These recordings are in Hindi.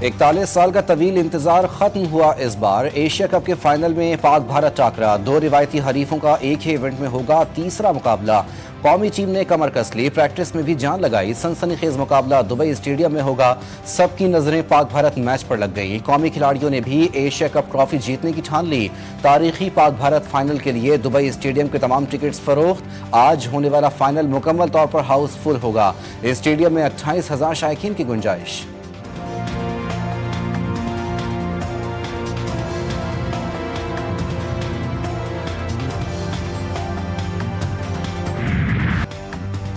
41 साल का तवील इंतजार खत्म हुआ। इस बार एशिया कप के फाइनल में पाक भारत टाकरा। दो रिवायती हरीफों का एक ही इवेंट में होगा तीसरा मुकाबला। कौमी टीम ने कमर कस ली, प्रैक्टिस में भी जान लगाई। सनसनीखेज मुकाबला दुबई स्टेडियम में होगा। सबकी नजरें पाक भारत मैच पर लग गई। कौमी खिलाड़ियों ने भी एशिया कप ट्रॉफी जीतने की ठान ली। तारीखी पाक भारत फाइनल के लिए दुबई स्टेडियम के तमाम टिकट्स फरोख्त। आज होने वाला फाइनल मुकम्मल तौर पर हाउसफुल होगा। स्टेडियम में 28,000 शायकीन की गुंजाइश।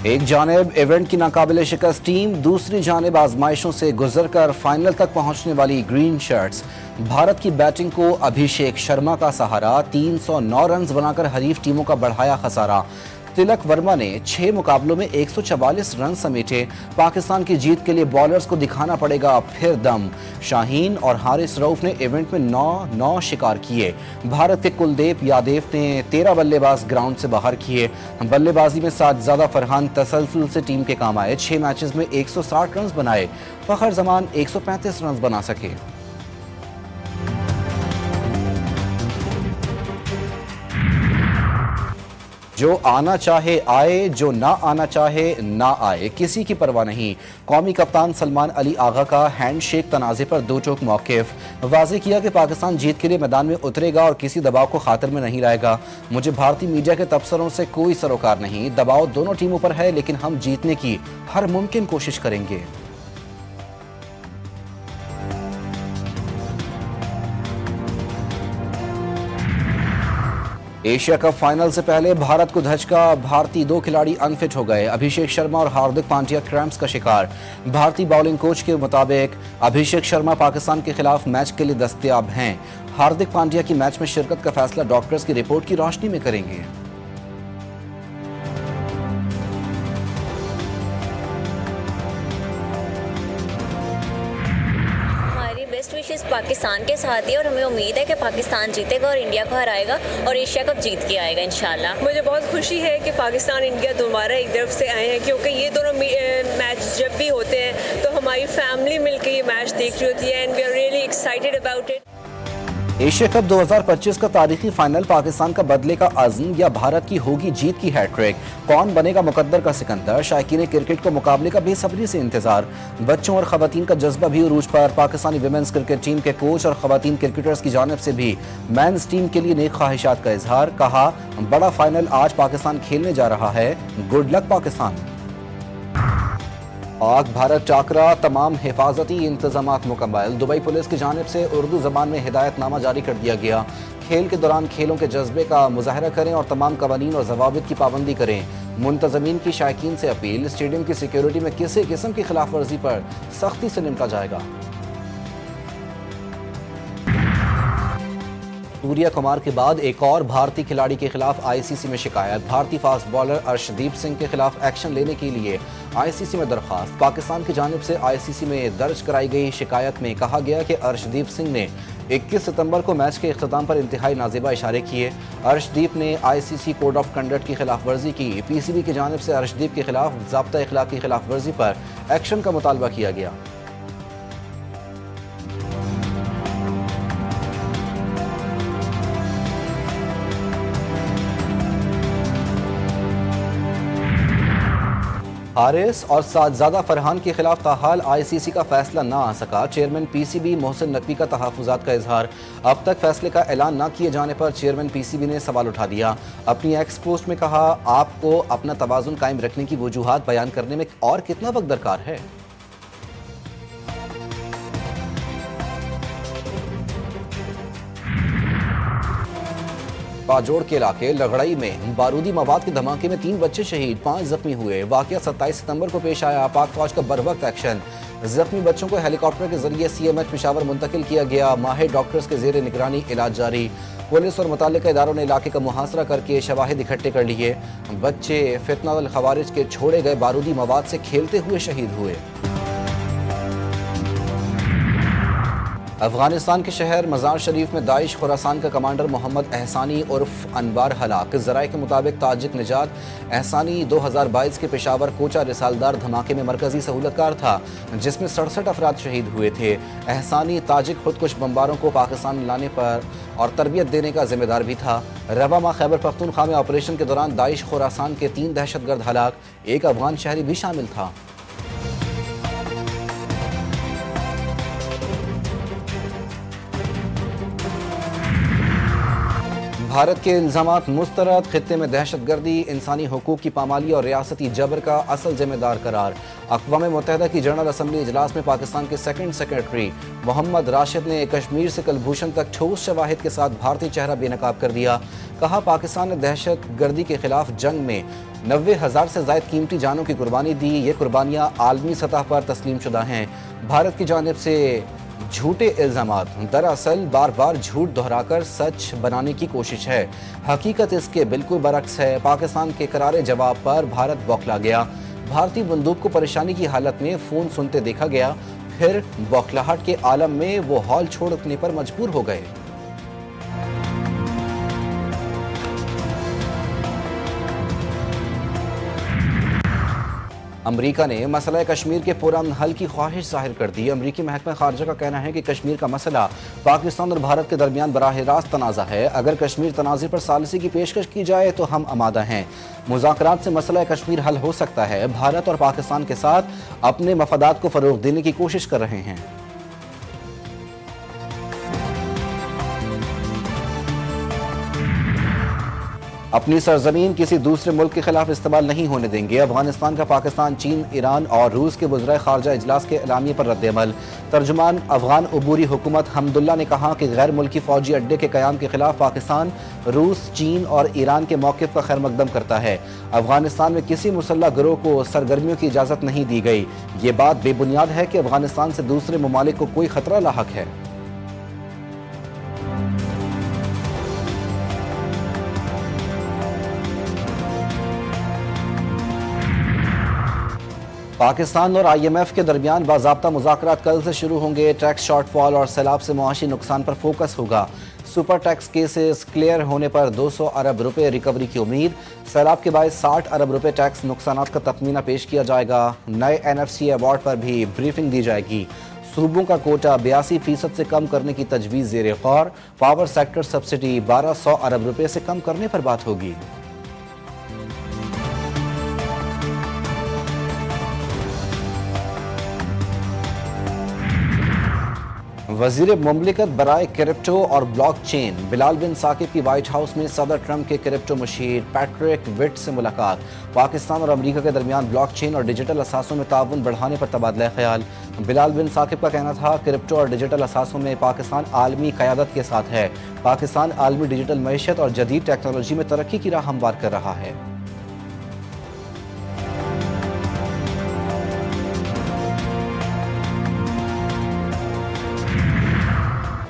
एक जानिब इवेंट की नाकाबिले शिकस्त टीम, दूसरी जानिब आजमाइशों से गुजरकर फाइनल तक पहुंचने वाली ग्रीन शर्ट्स। भारत की बैटिंग को अभिषेक शर्मा का सहारा, 309 रन बनाकर हरीफ टीमों का बढ़ाया खसारा। तिलक वर्मा ने 6 मुकाबलों में 144 रन समेटे। पाकिस्तान की जीत के लिए बॉलर्स को दिखाना पड़ेगा फिर दम। शाहीन और हारिस रऊफ ने इवेंट में 9 शिकार किए। भारत के कुलदीप यादव ने 13 बल्लेबाज ग्राउंड से बाहर किए। बल्लेबाजी में साजिदा फरहान तसलसल से टीम के काम आए। 6 मैचेस में 160 रन बनाए। फखर जमान 135 रन बना सके। जो आना चाहे आए, जो ना आना चाहे ना आए, किसी की परवाह नहीं। कौमी कप्तान सलमान अली आगा का हैंडशेक तनाज़े पर दो टोक मौक़िफ़। वाज़ेह किया कि पाकिस्तान जीत के लिए मैदान में उतरेगा और किसी दबाव को खातिर में नहीं लाएगा। मुझे भारतीय मीडिया के तबसरों से कोई सरोकार नहीं। दबाव दोनों टीमों पर है, लेकिन हम जीतने की हर मुमकिन कोशिश करेंगे। एशिया कप फाइनल से पहले भारत को धचका। भारतीय 2 खिलाड़ी अनफिट हो गए। अभिषेक शर्मा और हार्दिक पांड्या क्रैम्प्स का शिकार। भारतीय बॉलिंग कोच के मुताबिक अभिषेक शर्मा पाकिस्तान के खिलाफ मैच के लिए दस्तयाब हैं। हार्दिक पांड्या की मैच में शिरकत का फैसला डॉक्टर्स की रिपोर्ट की रोशनी में करेंगे। बेस्ट विशेस पाकिस्तान के साथ ही और हमें उम्मीद है कि पाकिस्तान जीतेगा और इंडिया को हराएगा और एशिया कप जीत के आएगा इंशाल्लाह। मुझे बहुत खुशी है कि पाकिस्तान इंडिया दोबारा एक तरफ से आए हैं, क्योंकि ये दोनों मैच जब भी होते हैं तो हमारी फैमिली मिलकर ये मैच देख रही होती है and we are really excited about it. Asia cup 2025 का तारीखी फाइनल पाकिस्तान का बदले का अज़्म या भारत की होगी जीत की हैट्रिक। कौन बनेगा मुकद्दर का सिकंदर? शायकीन क्रिकेट को मुकाबले का बेसब्री से इंतजार। बच्चों और खवातीन का जज्बा भी उरूज पर। पाकिस्तानी विमेंस क्रिकेट टीम के कोच और खवातीन क्रिकेटर्स की जानिब से भी मेंस टीम के लिए नेक ख्वाहिशात का इजहार। कहा, बड़ा फाइनल आज पाकिस्तान खेलने जा रहा है, गुड लक पाकिस्तान। पाक भारत टाकरा, तमाम हिफाजती इंतजामात मुकम्मल। दुबई पुलिस की जानिब से उर्दू ज़बान में हिदायतनामा जारी कर दिया गया। खेल के दौरान खेलों के जज्बे का मुजाहरा करें और तमाम कवानीन और ज़वाबित की पाबंदी करें। मुंतज़मीन की शायकीन से अपील, स्टेडियम की सिक्योरिटी में किसी किस्म की खिलाफ वर्जी पर सख्ती से निपटा जाएगा। सूर्या कुमार के बाद एक और भारतीय खिलाड़ी के खिलाफ आईसीसी में शिकायत। भारतीय फास्ट बॉलर अर्शदीप सिंह के खिलाफ एक्शन लेने के लिए आईसीसी में दरख्वास्त। पाकिस्तान की जानिब से आईसीसी में दर्ज कराई गई शिकायत में कहा गया कि अर्शदीप सिंह ने 21 सितंबर को मैच के इख्तिताम पर इंतहाई नाज़िबा इशारे किए। अर्शदीप ने आईसीसी कोड ऑफ कंडक्ट की खिलाफ वर्जी की। पीसीबी की जानिब से अर्शदीप के खिलाफ ज़ाब्ता इखलाक की खिलाफ वर्जी पर एक्शन का मुतालबा किया गया। हारिस और साजिदा फरहान के खिलाफ ताहाल आईसीसी का फैसला ना आ सका। चेयरमैन पीसीबी मोहसिन नकवी का तहफ़्फ़ुज़ात का इजहार। अब तक फैसले का ऐलान ना किए जाने पर चेयरमैन पीसीबी ने सवाल उठा दिया। अपनी एक्स पोस्ट में कहा, आपको अपना तवाज़ुन कायम रखने की वजूहात बयान करने में और कितना वक्त दरकार है। पाजोड़ के इलाके लगड़ई में बारूदी मवाद के धमाके में 3 बच्चे शहीद, 5 जख्मी हुए। वाकया 27 सितंबर को पेश आया। पाक फौज का बरवक्त एक्शन। जख्मी बच्चों को हेलीकॉप्टर के जरिए सीएमएच पेशावर मुंतकिल किया गया। माहिर डॉक्टर्स के जेर निगरानी इलाज जारी। पुलिस और मुताल्लिका इदारों ने इलाके का मुहासरा करके शवाहिद इकट्ठे कर लिए। बच्चे फितना वल खवारिज के छोड़े गए बारूदी मवाद से खेलते हुए शहीद हुए। अफगानिस्तान के शहर मज़ार शरीफ में दाइश खुरासान का कमांडर मोहम्मद एहसानी उर्फ अनवार हलाक। ज़राए के मुताबिक ताजिक निजात एहसानी 2022 के पेशावर कोचा रिसालदार धमाके में मरकजी सहूलतकार था, जिसमें 67 अफराद शहीद हुए थे। एहसानी ताजिक खुदकुश बमबारों को पाकिस्तान लाने पर और तरबियत देने का जिम्मेदार भी था। रवा माह खैबर पख्तूनख्वा में ऑपरेशन के दौरान दाइश खुरासान के 3 दहशतगर्द हलाक, एक अफगान शहरी भी शामिल था। भारत के इल्जामात मुस्तरद, खित्ते में दहशतगर्दी, इंसानी हुकूक की पामाली और रियासती जबर का असल जिम्मेदार करार। अक़वाम मुत्तहिदा की जनरल असम्बली इजलास में पाकिस्तान के सेकंड सेक्रेटरी मोहम्मद राशिद ने कश्मीर से कलभूषण तक ठोस शवाहिद के साथ भारतीय चेहरा बेनकाब कर दिया। कहा, पाकिस्तान ने दहशत गर्दी के खिलाफ जंग में 90,000 से ज़ायद कीमती जानों की कुर्बानी दी। ये कुर्बानियाँ आलमी सतह पर तस्लीम शुदा हैं। भारत की जानिब से झूठे इल्ज़ामात दरअसल बार बार झूठ दोहराकर सच बनाने की कोशिश है। हकीकत इसके बिल्कुल बरक्स है। पाकिस्तान के करारे जवाब पर भारत बौखला गया। भारतीय बंदूक को परेशानी की हालत में फ़ोन सुनते देखा गया, फिर बौखलाहट के आलम में वो हॉल छोड़ने पर मजबूर हो गए। अमरीका ने मसला कश्मीर के पुरअमन हल की ख्वाहिश जाहिर कर दी। अमरीकी महकमा खारजा का कहना है कि कश्मीर का मसला पाकिस्तान और भारत के दरमियान बराह रास्त तनाज़ा है। अगर कश्मीर तनाज़े पर सालिसी की पेशकश की जाए तो हम आमादा हैं। मुज़ाकरात से मसला कश्मीर हल हो सकता है। भारत और पाकिस्तान के साथ अपने मफादात को फ़रोग़ देने की कोशिश कर रहे हैं। अपनी सरजमीन किसी दूसरे मुल्क के खिलाफ इस्तेमाल नहीं होने देंगे। अफगानिस्तान का पाकिस्तान, चीन, ईरान और रूस के वज़राए ख़ारजा इजलास के एलामिये पर रद्द-ए-अमल। तर्जुमान अफगान अबूरी हुकूमत हमदुल्ला ने कहा कि गैर मुल्की फ़ौजी अड्डे के क़याम के खिलाफ पाकिस्तान, रूस, चीन और ईरान के मौक़िफ़ का खैर मकदम करता है। अफगानिस्तान में किसी मुसल्लह गिरोह को सरगर्मियों की इजाज़त नहीं दी गई। ये बात बेबुनियाद है कि अफगानिस्तान से दूसरे ममालिक को कोई ख़तरा लाहक है। पाकिस्तान और IMF के दरमियान बाज़ाब्ता मुज़ाकरात कल से शुरू होंगे। टैक्स शॉर्टफॉल और सैलाब से मुआशी नुकसान पर फोकस होगा। सुपर टैक्स केसेस क्लियर होने पर 200 अरब रुपए रिकवरी की उम्मीद। सैलाब के बाद 60 अरब रुपए टैक्स नुकसानात का तखमीना पेश किया जाएगा। नए NFC अवार्ड पर भी ब्रीफिंग दी जाएगी। सूबों का कोटा 82% से कम करने की तजवीज़ ज़ेरे गौर। पावर सेक्टर सब्सिडी 1200 अरब रुपए से कम करने पर बात होगी। वज़ीर मुमलिकत बराए क्रिप्टो और ब्लॉक चेन बिलाल बिन साकिब की व्हाइट हाउस में सदर ट्रंप के क्रिप्टो मुशीर पैट्रिक विट से मुलाकात। पाकिस्तान और अमरीका के दरमियान ब्लॉक चेन और डिजिटल असासों में ताउन बढ़ाने पर तबादला ख्याल। बिलाल बिन साकिब का कहना था, क्रिप्टो और डिजिटल असासों में पाकिस्तान आलमी क़यादत के साथ है। पाकिस्तान आलमी डिजिटल मईशत और जदीद टेक्नोलॉजी में तरक्की की राह हमवार कर रहा है।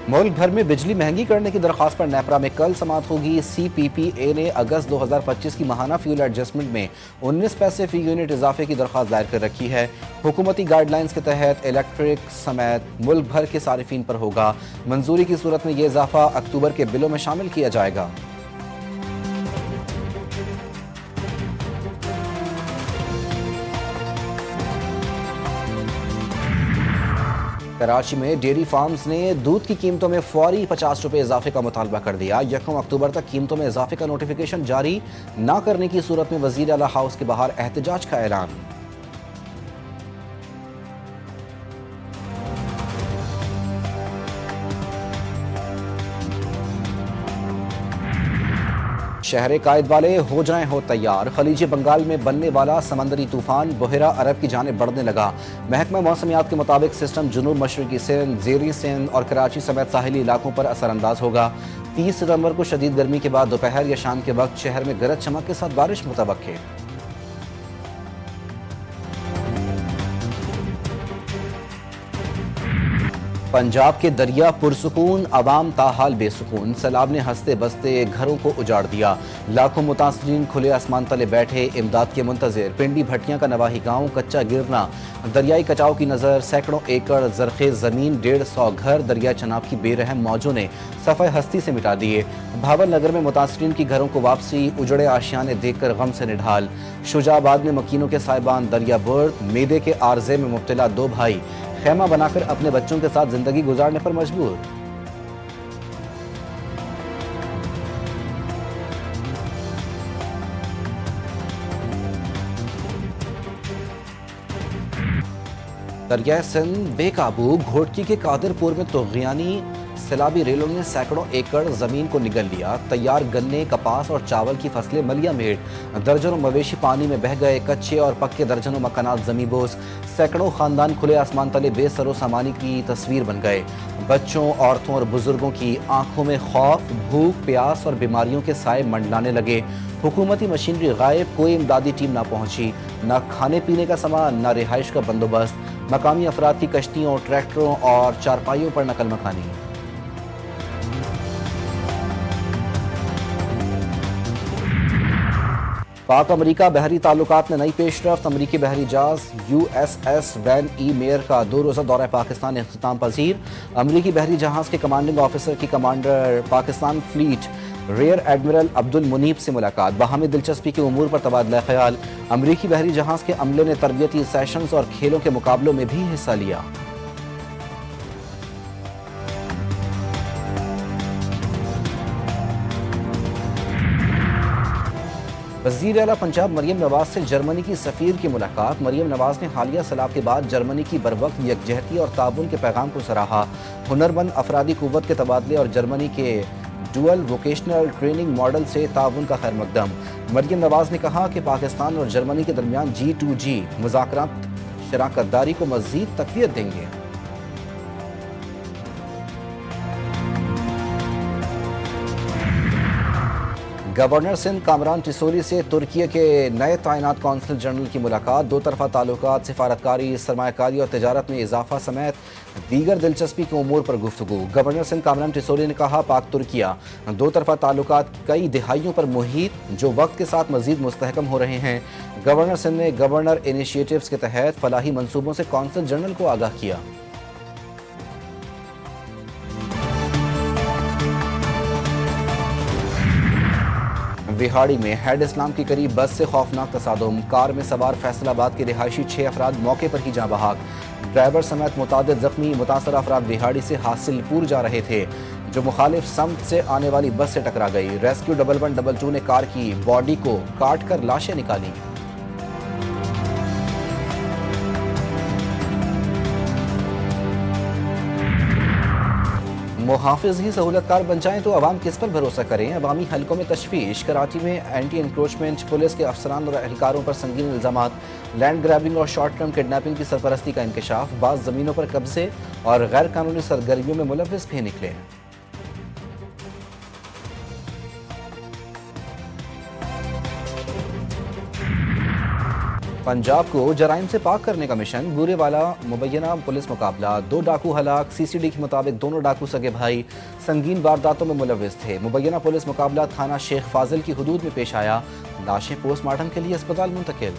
मुल्क भर में बिजली महंगी करने की दरख्वास्त पर नेपरा में कल समाअत होगी। CPPA ने अगस्त 2025 की माहाना फ्यूल एडजस्टमेंट में 19 पैसे फी यूनिट इजाफे की दरख्वास्त दायर कर रखी है। हुकूमती गाइडलाइंस के तहत इलेक्ट्रिक समेत मुल्क भर के सारिफीन पर होगा। मंजूरी की सूरत में यह इजाफा अक्टूबर के बिलों में शामिल किया जाएगा। कराची में डेयरी फार्म्स ने दूध की कीमतों में फौरी 50 रुपए इजाफे का मुतालबा कर दिया। 1 अक्टूबर तक कीमतों में इजाफे का नोटिफिकेशन जारी न करने की सूरत में वजीर आला हाउस के बाहर एहतजाज का ऐलान। शहर कायद वाले हो जाएं हो तैयार। खलीज बंगाल में बनने वाला समंदरी तूफान बुहरा अरब की जानिब बढ़ने लगा। महकमा मौसमियात के मुताबिक सिस्टम जुनूब मशरकी सिंध, ज़ेरी सिंध और कराची समेत साहिली इलाकों पर असरअंदाज होगा। 30 सितंबर को शदीद गर्मी के बाद दोपहर या शाम के वक्त शहर में गरज चमक के साथ बारिश मुतवक्के। पंजाब के दरिया पुरसुकून, अवाम ताहाल बेसुकून। सैलाब ने हंसते बसते घरों को उजाड़ दिया। लाखों मुतासरीन खुले आसमान तले बैठे इमदाद के मुंतजिर। पिंडी भटियां का नवाही गांव कच्चा गिरना, दरियाई कटाव की नज़र। सैकड़ों एकड़ जरखेज ज़मीन, 150 घर दरिया चनाब की बेरहम मौजों ने सफ़े हस्ती से मिटा दिए। भावल नगर में मुतासरीन की घरों को वापसी, उजड़े आशियाने देखकर गम से निढाल। शुजाबाद में मकीनों के साहिबान दरिया बुर्द, मेदे के आर्जे में मुब्तला 2 भाई खेमा बनाकर अपने बच्चों के साथ जिंदगी गुजारने पर मजबूर। दरिया सिंध बेकाबू, घोटकी के कादिरपुर में तुग़यानी सैलाबी रेलों ने सैकड़ों एकड़ जमीन को निगल लिया। तैयार गन्ने, कपास और चावल की फसलें मलिया मेट। दर्जनों मवेशी पानी में बह गए। कच्चे और पक्के दर्जनों मकानात ज़मींबोस। सैकड़ों खानदान खुले आसमान तले बेसरो सामानी की तस्वीर बन गए। बच्चों, औरतों और बुजुर्गों की आंखों में खौफ, भूख, प्यास और बीमारियों के साए मंडलाने लगे। हुकूमती मशीनरी गायब, कोई इमदादी टीम ना पहुंची। न खाने पीने का सामान, न रिहाइश का बंदोबस्त। मकामी अफराद की कश्तियों, ट्रैक्टरों और चारपाइयों पर नकल मकानी। पाक अमरीका बहरी ताल्लुकात में नई पेशरफ्त। अमरीकी बहरी जहाज USS वैन ई मेयर का 2 रोज़ा दौरा पाकिस्तान इख्तिताम पजीर। अमरीकी बहरी जहाज के कमांडिंग ऑफिसर की commander Pakistan fleet rear admiral Abdul Munib से मुलाकात। बाहमी दिलचस्पी के उमूर पर तबादला ख्याल। अमरीकी बहरी जहाज के अमले ने तरबियती सेशंस और खेलों के मुकाबलों में भी हिस्सा लिया। वज़ीर आला पंजाब मरियम नवाज से जर्मनी की सफ़ीर की मुलाकात। मरियम नवाज ने हालिया सैलाब के बाद जर्मनी की बरवक्त यकजहती और ताउन के पैगाम को सराहा। हुनरमंद अफरादी क़ुव्वत के तबादले और जर्मनी के डुअल वोकेशनल ट्रेनिंग मॉडल से ताउन का खैर मकदम। मरियम नवाज ने कहा कि पाकिस्तान और जर्मनी के दरमियान G2G मुज़ाकरात शराकतदारी को मज़ीद तक़वियत देंगे। गवर्नर सिंध कामरान टिसोली से तुर्की के नए तैनात कौंसल जनरल की मुलाकात। 2 तरफ़ा ताल्लुकात, सिफारतकारी, सरमायाकारी और तिजारत में इजाफा समेत दीगर दिलचस्पी के उमूर पर गुफ्तगू। गवर्नर सिंध कामरान टिसोली ने कहा, पाक तुर्किया 2 तरफ़ा ताल्लुकात कई दिहाइयों पर मुहित, जो वक्त के साथ मजीद मुस्तहकम हो रहे हैं। गवर्नर सिंध ने गवर्नर इनिशिएटिव्स के तहत फलाही मनसूबों से कौंसल जनरल को आगाह किया। विहाड़ी में हेड इस्लाम के करीब बस से खौफनाक तसादुम। कार में सवार फैसलाबाद के रिहायशी 6 अफराद मौके पर ही जाँ बहक। ड्राइवर समेत मुतादिद जख्मी। मुतासर अफराद विहाड़ी से हासिलपुर जा रहे थे, जो मुखालिफ समत से आने वाली बस से टकरा गई। रेस्क्यू 1122 ने कार की बॉडी को काट कर लाशें निकाली। मुहाफिज ही सहूलतकार बन जाएं तो अवाम किस पर भरोसा करें। अवामी हलकों में तशवीश। कराची में एंटी इंक्रोचमेंट पुलिस के अफसरान और एहलकारों पर संगीन इल्जामात। लैंड ग्रैबिंग और शॉर्ट टर्म किडनैपिंग की सरपरस्ती का इंकशाफ। बाज़ ज़मीनों पर कब्जे और गैर कानूनी सरगर्मियों में मुलव्विस भी निकले। पंजाब को जराइम से पाक करने का मिशन। बूरेवाला मुबैना पुलिस मुकाबला। 2 डाकू हलाक। CCD के मुताबिक दोनों डाकू सगे भाई संगीन वारदातों में मुलव्विस थे। मुबैना पुलिस मुकाबला थाना शेख फाजिल की हुदूद में पेश आया। लाशें पोस्टमार्टम के लिए अस्पताल मुंतकिल।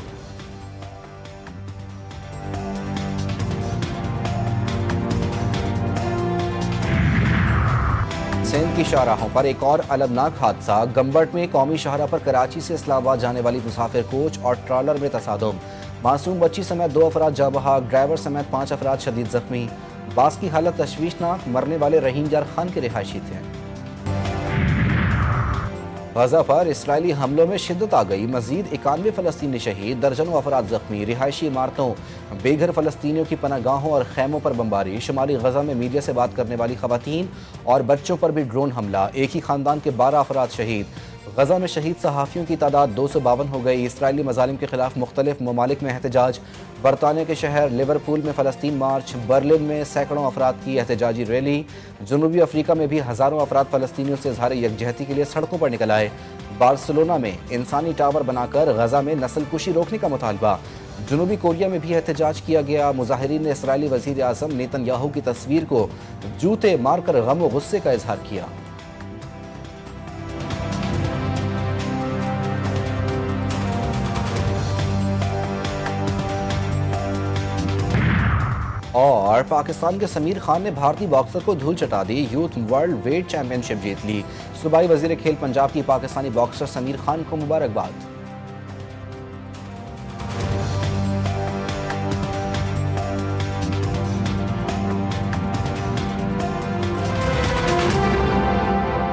सिंध की शाहराहों पर एक और अलमनाक हादसा। गंबट में कौमी शाहरा पर कराची से इस्लामाबाद जाने वाली मुसाफिर कोच और ट्रॉलर में तसादुम। मासूम बच्ची समेत 2 अफराद जाँ बहक। ड्राइवर समेत 5 अफराद शदीद जख्मी। बास की हालत तशवीशनाक। मरने वाले रहीम यार खान के रिहायशी थे। गजा पर इसराइली हमलों में शिद्दत आ गई। मजीद 91 फ़लस्तीनी शहीद, दर्जनों अफराद जख्मी। रिहायशी इमारतों, बेघर फ़लस्तीनियों की पनागाहों और खैमों पर बमबारी। शुमाली गजा में मीडिया से बात करने वाली खवातीन और बच्चों पर भी ड्रोन हमला। एक ही खानदान के 12 अफराद शहीद। गजा में शहीद सहाफ़ियों की तादाद 252 हो गई। इसराइली मज़ालिम के खिलाफ मुख्तलिफ ममालिक में एहतजाज। बरतानिया के शहर लिवरपूल में फ़लस्तीन मार्च। बर्लिन में सैकड़ों अफराद की एहतजाजी रैली। जनूबी अफ्रीका में भी हज़ारों अफराद फ़लस्तीनियों से इज़हार यकजहती के लिए सड़कों पर निकल आए। बार्सिलोना में इंसानी टावर बनाकर गजा में नस्लकुशी रोकने का मुतालबा। जनूबी कोरिया में भी एहतजाज किया गया। मुजाहिरीन ने इसराइली वजीर आजम नेतन्याहू की तस्वीर को जूते मारकर गम व गुस्से का इजहार किया। और पाकिस्तान के समीर खान ने भारतीय बॉक्सर को धूल चटा दी। यूथ वर्ल्ड वेट चैंपियनशिप जीत ली। सूबाई वजीर खेल पंजाब की पाकिस्तानी बॉक्सर समीर खान को मुबारकबाद।